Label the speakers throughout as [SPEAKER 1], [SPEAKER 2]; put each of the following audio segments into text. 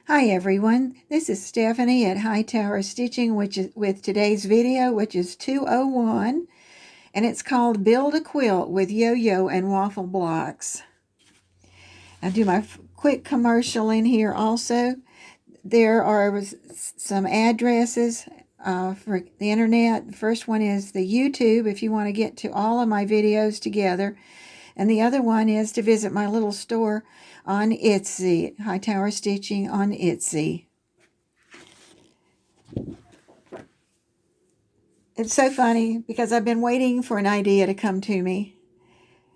[SPEAKER 1] Hi everyone, this is Stephanie at Hightower Stitching, with today's video, which is 201, and it's called Build a Quilt with Yo-yo and Waffle Blocks. I'll do my quick commercial in here also. There are some addresses for the internet. The first one is the YouTube if you want to get to all of my videos together. And the other one is to visit my little store on Etsy, Hightower Stitching on Etsy. It's so funny because I've been waiting for an idea to come to me.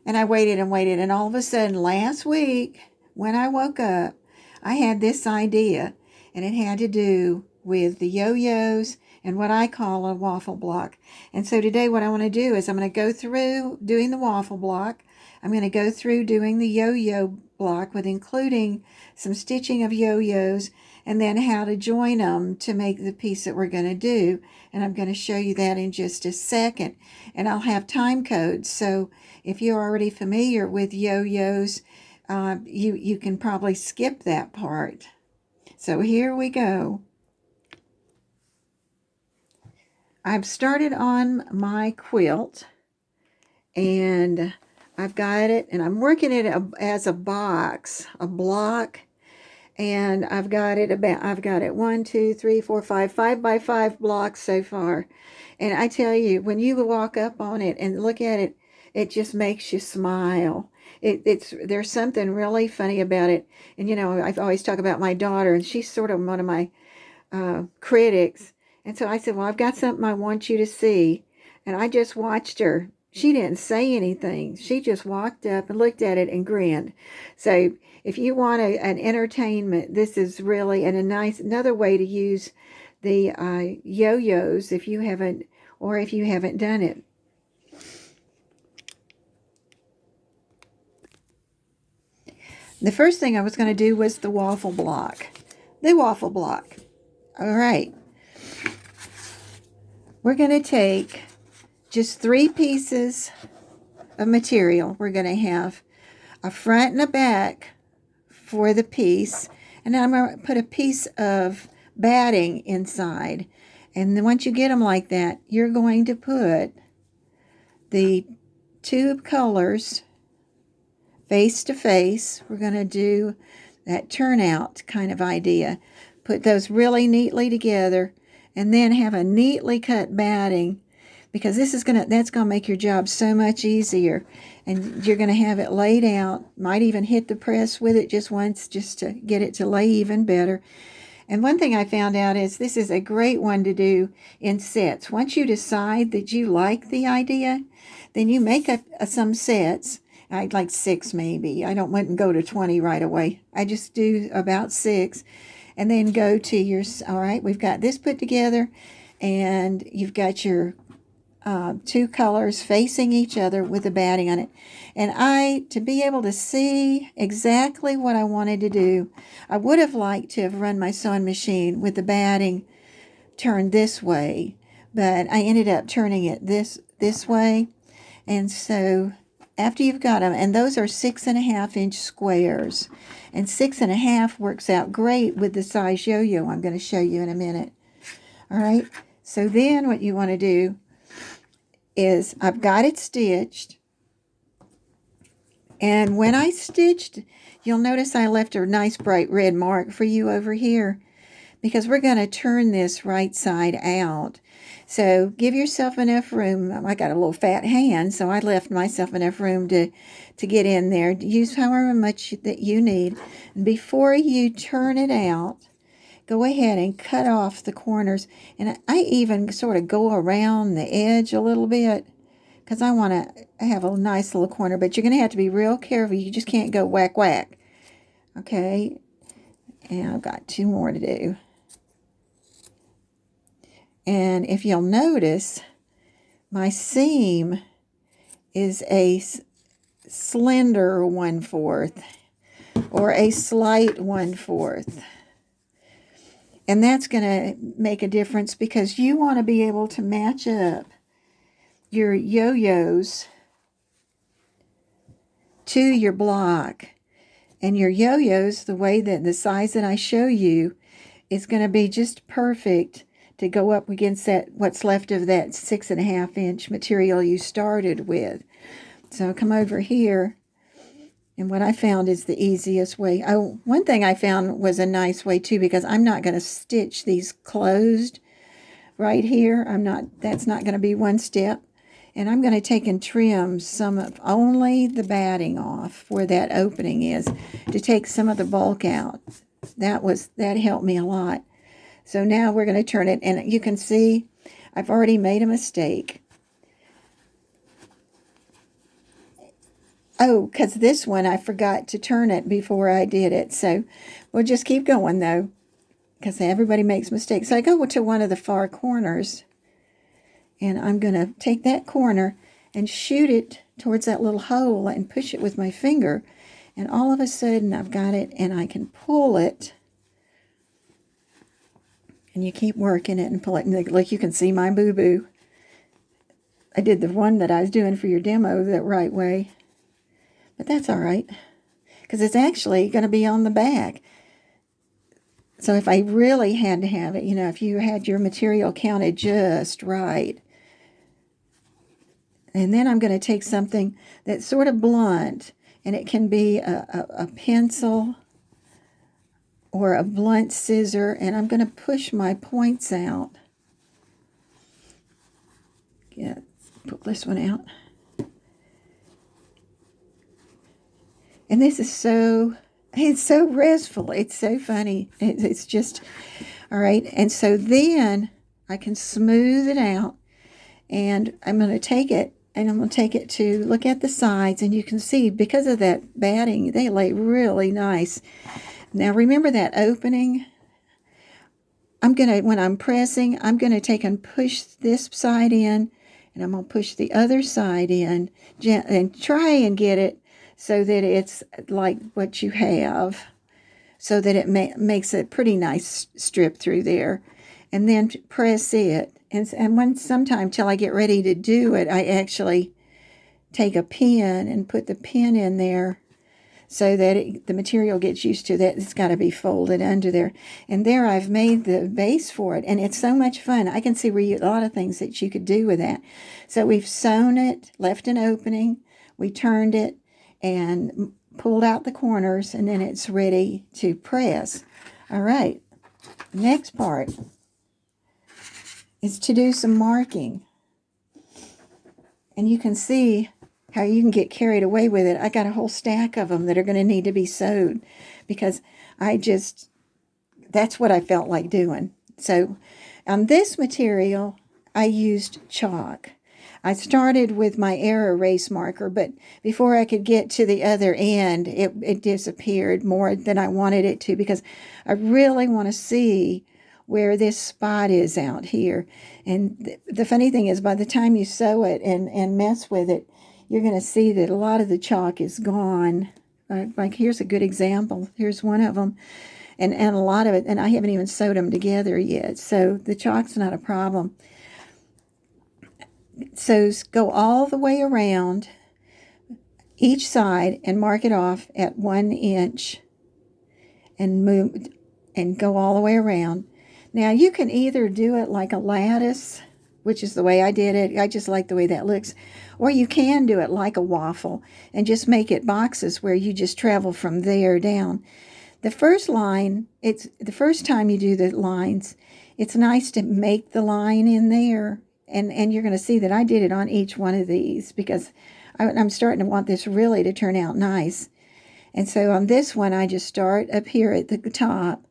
[SPEAKER 1] And I waited and waited. And all of a sudden, last week, when I woke up, I had this idea. And it had to do with the yo-yos and what I call a waffle block. And so today what I want to do is I'm going to go through doing the waffle block. I'm going to go through doing the yo-yo block with including some stitching of yo-yos and then how to join them to make the piece that we're going to do. And I'm going to show you that in just a second. And I'll have time codes. So if you're already familiar with yo-yos, you can probably skip that part. So here we go. I've started on my quilt and I've got it and I'm working it as a box, a block, and I've got it 1, 2, 3, 4, 5 by 5 blocks so far. And I tell you, when you walk up on it and look at it, it just makes you smile. There's something really funny about it. And I always talk about my daughter, and she's sort of one of my critics. And so I said, well, I've got something I want you to see. And I just watched her. She didn't say anything. She just walked up and looked at it and grinned. So if you want an entertainment, this is really another way to use the yo-yos if you haven't done it. The first thing I was going to do was the waffle block. The waffle block. All right. We're going to take just 3 pieces of material. We're going to have a front and a back for the piece. And then I'm going to put a piece of batting inside. And then once you get them like that, you're going to put the 2 colors face to face. We're going to do that turnout kind of idea. Put those really neatly together and then have a neatly cut batting, because that's going to make your job so much easier. And you're going to have it laid out. Might even hit the press with it just once just to get it to lay even better. And one thing I found out is this is a great one to do in sets. Once you decide that you like the idea, then you make some sets. I'd like 6 maybe. I wouldn't go to 20 right away. I just do about 6 and then go to your, all right, we've got this put together and you've got your 2 colors facing each other with the batting on it. And to be able to see exactly what I wanted to do, I would have liked to have run my sewing machine with the batting turned this way, but I ended up turning it this way. And so after you've got them, and those are 6.5-inch squares, and 6.5 works out great with the size yo-yo I'm going to show you in a minute. All right, so then what you want to do is I've got it stitched, and when I stitched, you'll notice I left a nice bright red mark for you over here, because we're going to turn this right side out. So give yourself enough room. I got a little fat hand, so I left myself enough room to get in there. Use however much that you need. And before you turn it out, go ahead and cut off the corners. And I even sort of go around the edge a little bit because I want to have a nice little corner. But you're going to have to be real careful. You just can't go whack, whack. Okay? And I've got 2 more to do. And if you'll notice, my seam is a slender 1/4 or a slight 1/4. And that's going to make a difference because you want to be able to match up your yo-yos to your block. And your yo-yos, the way that the size that I show you, is going to be just perfect to go up against that, what's left of that 6.5-inch material you started with. So come over here, and what I found is the easiest way. Oh, one thing I found was a nice way too, because I'm not going to stitch these closed right here. That's not going to be one step. And I'm going to take and trim some of only the batting off where that opening is, to take some of the bulk out. That helped me a lot. So now we're going to turn it, and you can see I've already made a mistake. Oh, because this one I forgot to turn it before I did it. So we'll just keep going though, because everybody makes mistakes. So I go to one of the far corners, and I'm going to take that corner and shoot it towards that little hole and push it with my finger. And all of a sudden I've got it, and I can pull it. And you keep working it and pull it. And like you can see my boo-boo. I did the one that I was doing for your demo the right way. But that's all right, because it's actually going to be on the back. So if I really had to have it, if you had your material counted just right. And then I'm going to take something that's sort of blunt, and it can be a pencil or a blunt scissor, and I'm going to push my points out. Yeah, pull this one out. And this is it's so restful. It's so funny. It's just, all right. And so then I can smooth it out, and I'm going to take it, and I'm going to take it to look at the sides, and you can see because of that batting, they lay really nice. Now remember that opening? When I'm pressing, I'm going to take and push this side in, and I'm going to push the other side in and try and get it so that it's like what you have, so that it makes a pretty nice strip through there. And then press it. And sometime till I get ready to do it, I actually take a pin and put the pin in there so that the material gets used to that. It's got to be folded under there. And there I've made the base for it. And it's so much fun. I can see a lot of things that you could do with that. So we've sewn it, left an opening, we turned it, and pulled out the corners, and then it's ready to press. All right, next part is to do some marking. And you can see how you can get carried away with it. I got a whole stack of them that are going to need to be sewed, because that's what I felt like doing. So on this material, I used chalk. I started with my air erase marker, but before I could get to the other end, it disappeared more than I wanted it to, because I really want to see where this spot is out here. And the funny thing is, by the time you sew it and mess with it, you're going to see that a lot of the chalk is gone. Like here's a good example. Here's one of them. And a lot of it, and I haven't even sewed them together yet. So the chalk's not a problem. So go all the way around each side and mark it off at 1 inch and move and go all the way around. Now you can either do it like a lattice, which is the way I did it. I just like the way that looks. Or you can do it like a waffle and just make it boxes where you just travel from there down. The first line, it's the first time you do the lines, it's nice to make the line in there. And you're going to see that I did it on each one of these, because I'm starting to want this really to turn out nice. And so on this one, I just start up here at the top,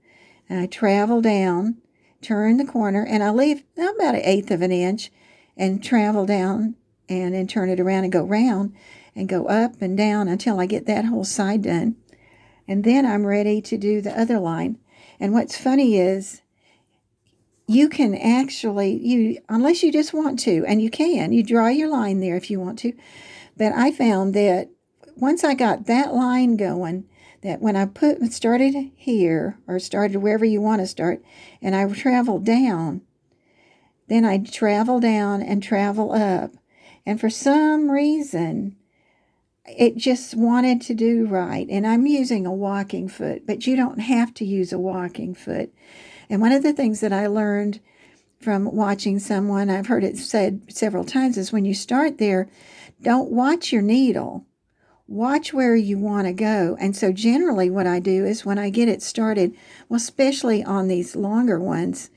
[SPEAKER 1] and I travel down, turn the corner, and I leave about 1/8 of an inch and travel down, and then turn it around and go round and go up and down until I get that whole side done. And then I'm ready to do the other line. And what's funny is, you can actually, unless you just want to, and you draw your line there if you want to. But I found that once I got that line going, that when I started here, or started wherever you want to start, and I traveled down, then I travel down and travel up. And for some reason, it just wanted to do right. And I'm using a walking foot, but you don't have to use a walking foot. And one of the things that I learned from watching someone, I've heard it said several times, is when you start there, don't watch your needle. Watch where you want to go. And so generally what I do is when I get it started, well, especially on these longer ones,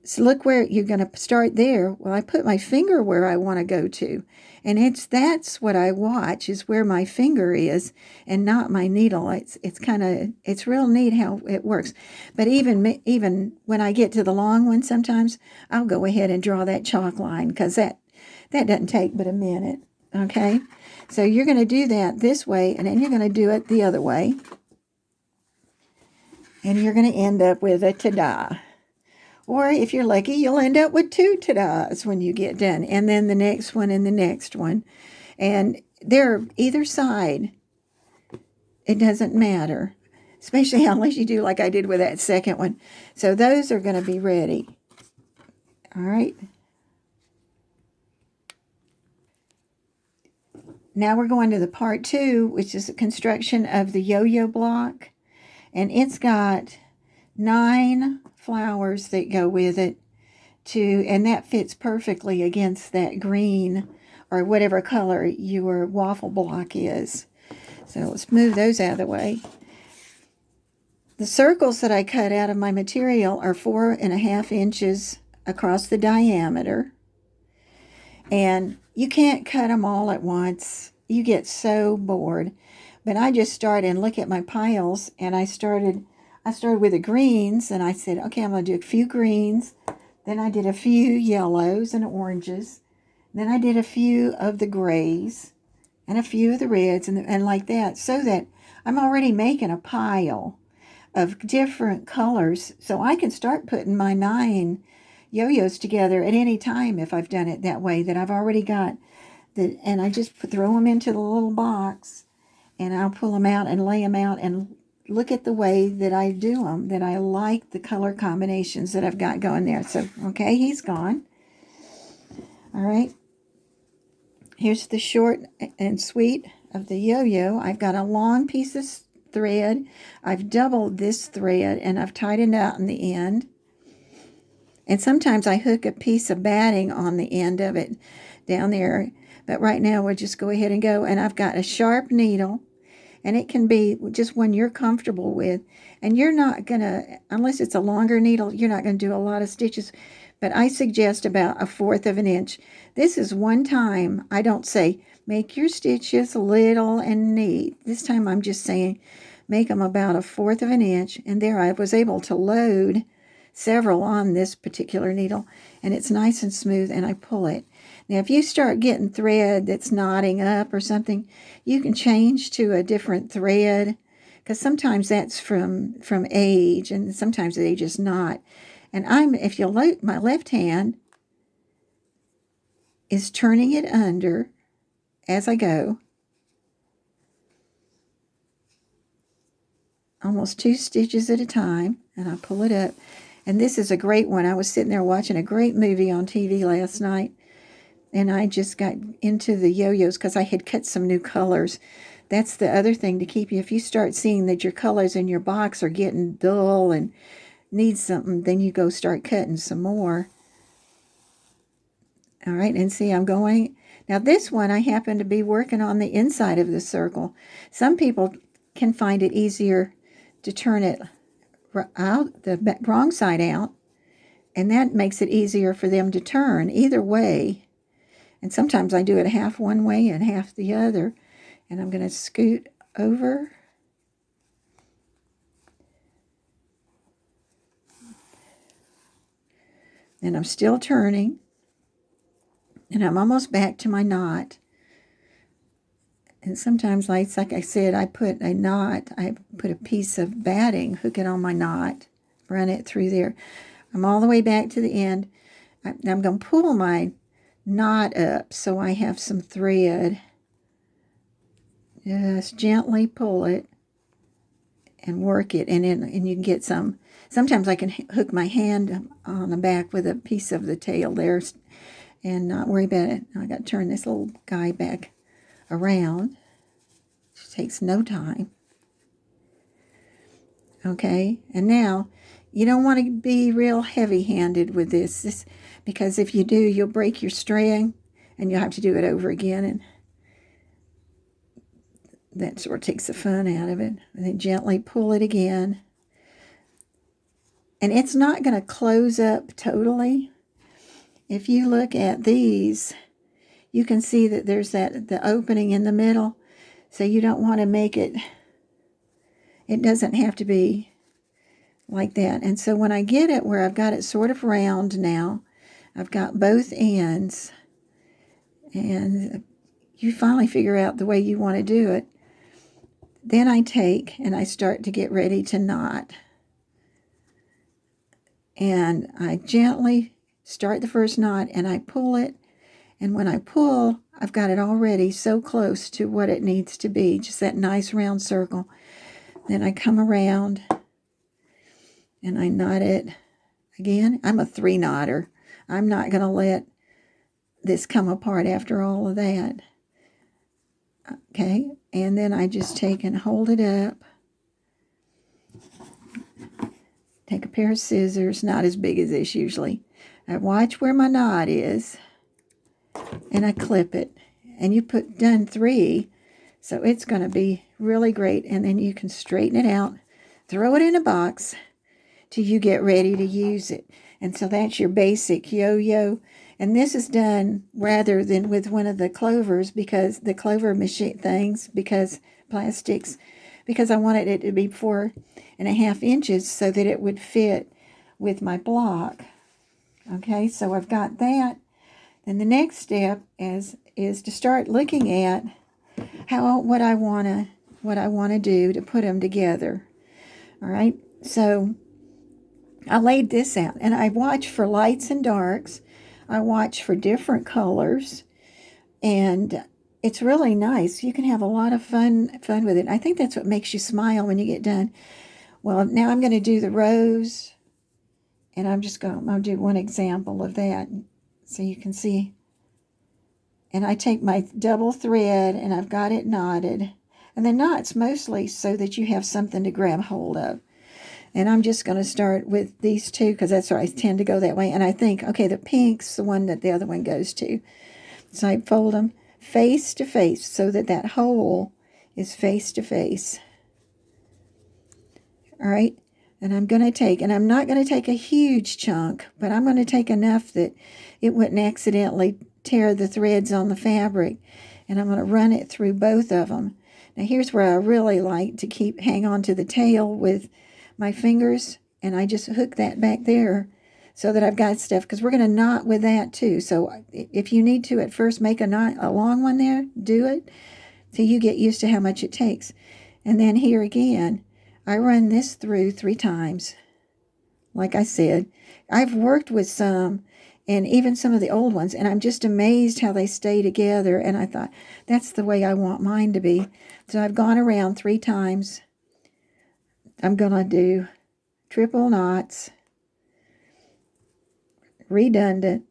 [SPEAKER 1] so look where you're going to start there. Well, I put my finger where I want to go to. And that's what I watch, is where my finger is and not my needle. It's real neat how it works. But even when I get to the long one, sometimes I'll go ahead and draw that chalk line, because that doesn't take but a minute. Okay? So you're going to do that this way, and then you're going to do it the other way. And you're going to end up with a ta-da. Or if you're lucky, you'll end up with 2 ta-das when you get done. And then the next one and the next one. And they're either side. It doesn't matter. Especially unless you do like I did with that second one. So those are going to be ready. All right. Now we're going to the part 2, which is the construction of the yo-yo block. And it's got 9 flowers that go with it, and that fits perfectly against that green or whatever color your waffle block is. So let's move those out of the way. The circles that I cut out of my material are 4.5 inches across the diameter. And you can't cut them all at once. You get so bored. But I just started and look at my piles, and I started with the greens, and I said, okay, I'm going to do a few greens. Then I did a few yellows and oranges. Then I did a few of the grays and a few of the reds, and like that, so that I'm already making a pile of different colors, so I can start putting my 9 yo-yos together at any time if I've done it that way, that I've already got and I just throw them into the little box, and I'll pull them out and lay them out and look at the way that I do them, that I like the color combinations that I've got going there. So, okay, he's gone. All right. Here's the short and sweet of the yo-yo. I've got a long piece of thread. I've doubled this thread, and I've tied it out in the end. And sometimes I hook a piece of batting on the end of it down there. But right now we'll just go ahead and go. And I've got a sharp needle. And it can be just one you're comfortable with. And you're not going to, unless it's a longer needle, you're not going to do a lot of stitches. But I suggest about 1/4 of an inch. This is one time I don't say, make your stitches little and neat. This time I'm just saying, make them about 1/4 of an inch. And there I was able to load several on this particular needle. And it's nice and smooth, and I pull it. Now, if you start getting thread that's knotting up or something, you can change to a different thread, because sometimes that's from age, and sometimes age is not. And if you'll look, my left hand is turning it under as I go, almost 2 stitches at a time, and I pull it up. And this is a great one. I was sitting there watching a great movie on TV last night, and I just got into the yo-yos because I had cut some new colors. That's the other thing to keep you. If you start seeing that your colors in your box are getting dull and need something, then you go start cutting some more. All right, and see, I'm going. Now this one, I happen to be working on the inside of the circle. Some people can find it easier to turn it out, the wrong side out, and that makes it easier for them to turn either way. And sometimes I do it half one way and half the other. And I'm going to scoot over. And I'm still turning. And I'm almost back to my knot. And sometimes, like I said, I put a knot. I put a piece of batting, hook it on my knot, run it through there. I'm all the way back to the end. I'm going to pull my knot up so I have some thread. Just gently pull it and work it, and you can get some. Sometimes I can hook my hand on the back with a piece of the tail there and not worry about it. I got to turn this little guy back around. It takes no time. Okay, and now you don't want to be real heavy-handed with this, because if you do, you'll break your string and you'll have to do it over again, and that sort of takes the fun out of it. And then gently pull it again. And it's not going to close up totally. If you look at these, you can see that there's the opening in the middle. So you don't want to make it doesn't have to be like that. And so when I get it where I've got it sort of round now, I've got both ends, and you finally figure out the way you want to do it. Then I take and I start to get ready to knot. And I gently start the first knot and I pull it. And when I pull, I've got it already so close to what it needs to be, just that nice round circle. Then I come around and I knot it again. I'm a 3-knotter. I'm not going to let this come apart after all of that. Okay, and then I just take and hold it up. Take a pair of scissors, not as big as this usually. I watch where my knot is, and I clip it. And you done 3, so it's going to be really great. And then you can straighten it out, throw it in a box till you get ready to use it. And so that's your basic yo-yo. And this is done rather than with one of the clovers, because the clover machine things, plastics, because I wanted it to be 4.5 inches so that it would fit with my block. Okay, so I've got that. Then the next step is to start looking at what I want to do to put them together. All right, so I laid this out, and I watch for lights and darks. I watch for different colors, and it's really nice. You can have a lot of fun with it. I think that's what makes you smile when you get done. Well, now I'm going to do the rose, and I'll do one example of that so you can see. And I take my double thread, and I've got it knotted. And the knot's mostly so that you have something to grab hold of. And I'm just going to start with these 2 because that's where I tend to go that way. And I think, okay, the pink's the one that the other one goes to. So I fold them face to face so that hole is face to face. All right. And I'm going to take, and I'm not going to take a huge chunk, but I'm going to take enough that it wouldn't accidentally tear the threads on the fabric. And I'm going to run it through both of them. Now here's where I really like to hang on to the tail with my fingers, and I just hook that back there so that I've got stuff, because we're going to knot with that too. So if you need to at first make a long one there, do it till you get used to how much it takes. And then here again, I run this through 3 times. Like I said, I've worked with some, and even some of the old ones, and I'm just amazed how they stay together. And I thought, that's the way I want mine to be. So I've gone around 3 times. I'm going to do triple knots, redundant.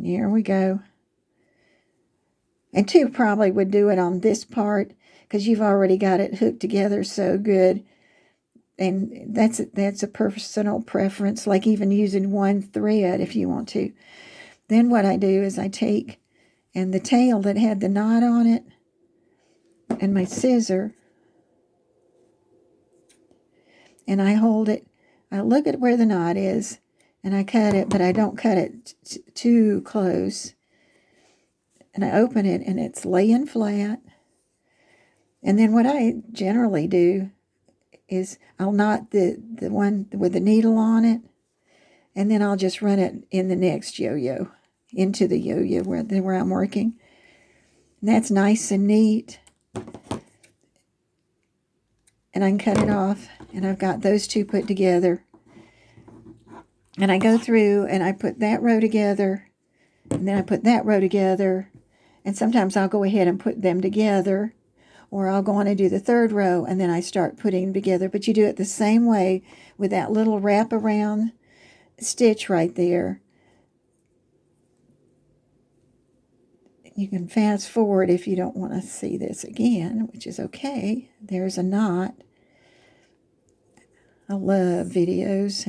[SPEAKER 1] Here we go. And 2 probably would do it on this part because you've already got it hooked together so good. And that's a personal preference, like even using 1 thread if you want to. Then what I do is I take, and the tail that had the knot on it, and my scissor, and I hold it. I look at where the knot is, and I cut it, but I don't cut it too close. And I open it, and it's laying flat. And then what I generally do is I'll knot the one with the needle on it, and then I'll just run it in the next yo-yo, into the yo-yo where I'm working. And that's nice and neat. And I can cut it off, and I've got those 2 put together. And I go through, and I put that row together, and then I put that row together, and sometimes I'll go ahead and put them together, or I'll go on and do the 3rd row, and then I start putting them together. But you do it the same way with that little wraparound stitch right there. You can fast forward if you don't want to see this again, which is okay. There's a knot. I love videos.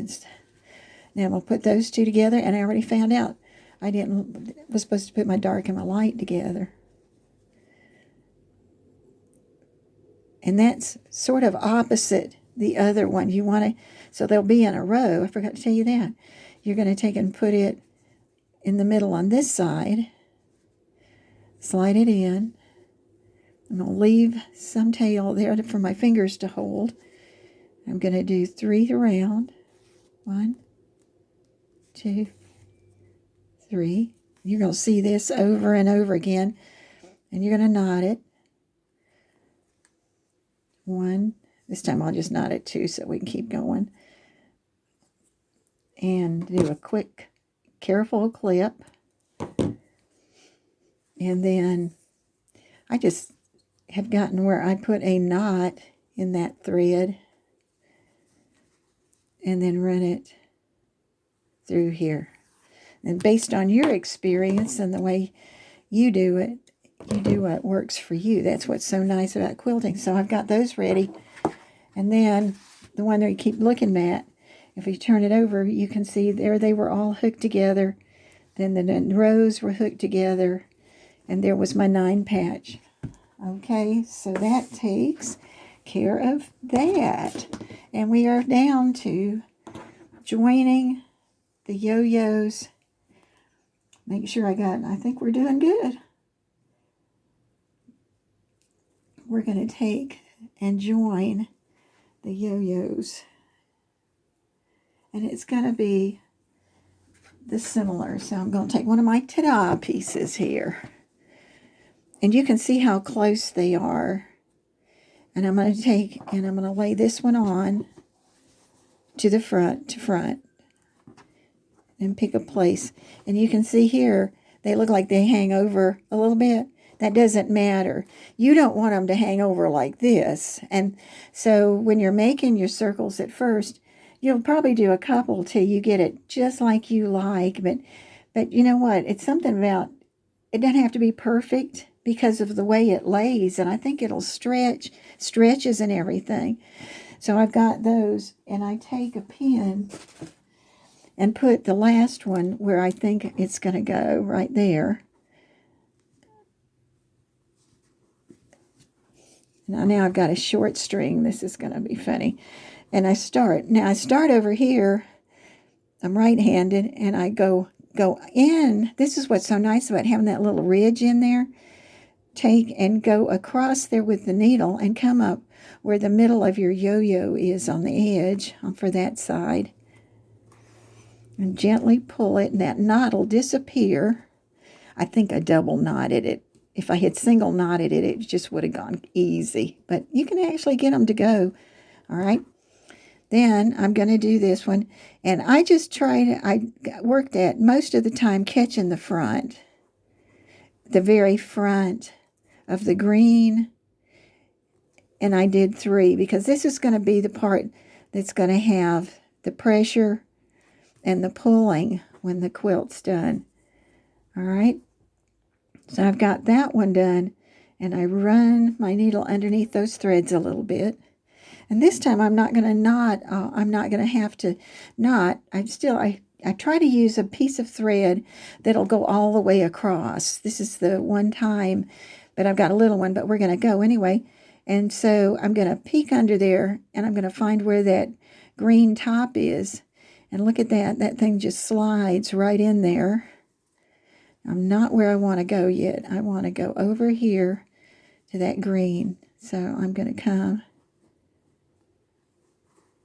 [SPEAKER 1] Now I'm going to put those two together, and I already found out I was supposed to put my dark and my light together. And that's sort of opposite the other one. You want to, so they'll be in a row. I forgot to tell you that. You're going to take and put it in the middle on this side. Slide it in. I'm going to leave some tail there for my fingers to hold. I'm going to do 3 around. 1, 2, 3. You're going to see this over and over again. And you're going to knot it. 1. This time I'll just knot it 2 so we can keep going. And do a quick, careful clip. And then I just have gotten where I put a knot in that thread and then run it through here. And based on your experience and the way you do it, you do what works for you. That's what's so nice about quilting. So I've got those ready. And then the one that you keep looking at, if you turn it over, you can see there they were all hooked together. Then the rows were hooked together. And there was my 9 patch. Okay, so that takes care of that. And we are down to joining the yo-yos. Make sure I think we're doing good. We're going to take and join the yo-yos. And it's going to be the similar. So I'm going to take one of my ta-da pieces here. And you can see how close they are. And I'm going to take and I'm going to lay this one on to the front, and pick a place. And you can see here, they look like they hang over a little bit. That doesn't matter. You don't want them to hang over like this. And so when you're making your circles at first, you'll probably do a couple till you get it just like you like. But you know what? It's something about, it doesn't have to be perfect because of the way it lays. And I think it'll stretches and everything. So I've got those, and I take a pin and put the last one where I think it's going to go, right there. Now I've got a short string. This is going to be funny. And I start over here. I'm right-handed, and I go in. This is what's so nice about having that little ridge in there. Take and go across there with the needle and come up where the middle of your yo-yo is on the edge for that side. And gently pull it, and that knot will disappear. I think I double knotted it. If I had single knotted it, it just would have gone easy. But you can actually get them to go. All right. Then I'm going to do this one. And I worked at most of the time catching the front. The very front of the green. And I did 3 because this is going to be the part that's going to have the pressure and the pulling when the quilt's done. All right. So I've got that one done, and I run my needle underneath those threads a little bit. And this time I'm not going to knot. I'm not going to have to knot. I try to use a piece of thread that'll go all the way across. This is the one time, but I've got a little one, but we're going to go anyway. And so I'm going to peek under there, and I'm going to find where that green top is. And look at that. That thing just slides right in there. I'm not where I want to go yet. I want to go over here to that green. So I'm going to come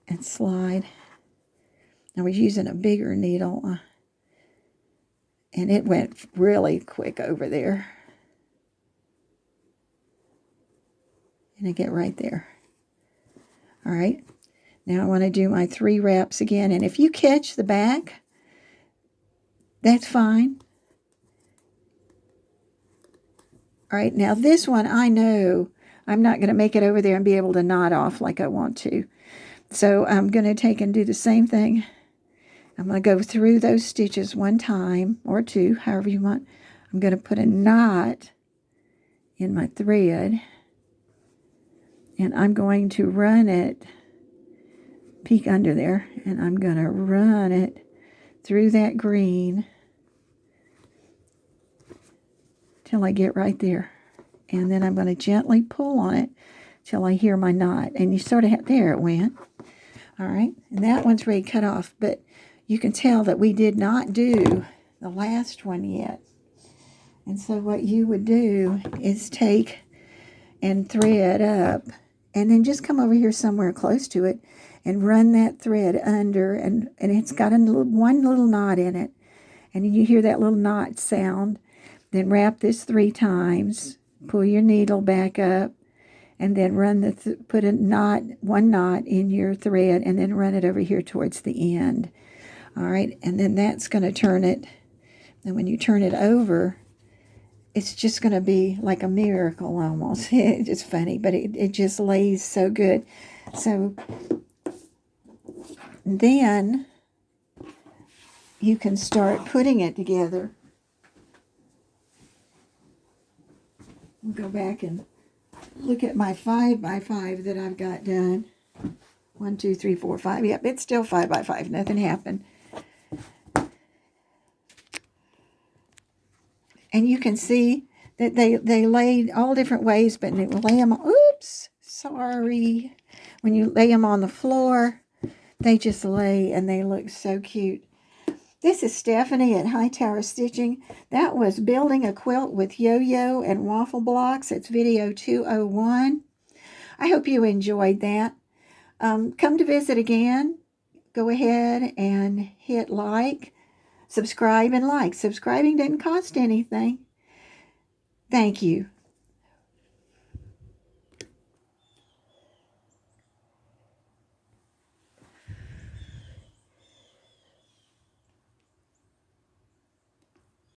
[SPEAKER 1] and slide. I was using a bigger needle, and it went really quick over there. And I get right there. All right. Now I want to do my 3 wraps again. And if you catch the back, that's fine. All right, now this one, I know I'm not going to make it over there and be able to knot off like I want to. So I'm going to take and do the same thing. I'm going to go through those stitches one time or 2, however you want. I'm going to put a knot in my thread, and I'm going to run it, peek under there, and I'm going to run it through that green till I get right there. And then I'm going to gently pull on it till I hear my knot. And you sort of have, there it went. All right, and that one's ready to cut off, but you can tell that we did not do the last one yet. And so what you would do is take and thread up, and then just come over here somewhere close to it and run that thread under, and it's got one little knot in it. And you hear that little knot sound. Then wrap this 3 times, pull your needle back up, and then run put one knot in your thread, and then run it over here towards the end. All right, and then that's going to turn it. And when you turn it over, it's just going to be like a miracle almost. It's just funny, but it just lays so good. So then you can start putting it together. We'll go back and look at my 5x5 that I've got done. 1, 2, 3, 4, 5. Yep, it's still 5x5. Nothing happened. And you can see that they laid all different ways, but they lay them. Oops, sorry. When you lay them on the floor, they just lay and they look so cute. This is Stephanie at Hightower Stitching. That was building a quilt with Yo-yo and Waffle Blocks. It's video 201. I hope you enjoyed that. Come to visit again. Go ahead and hit like, subscribe, and like. Subscribing didn't cost anything. Thank you.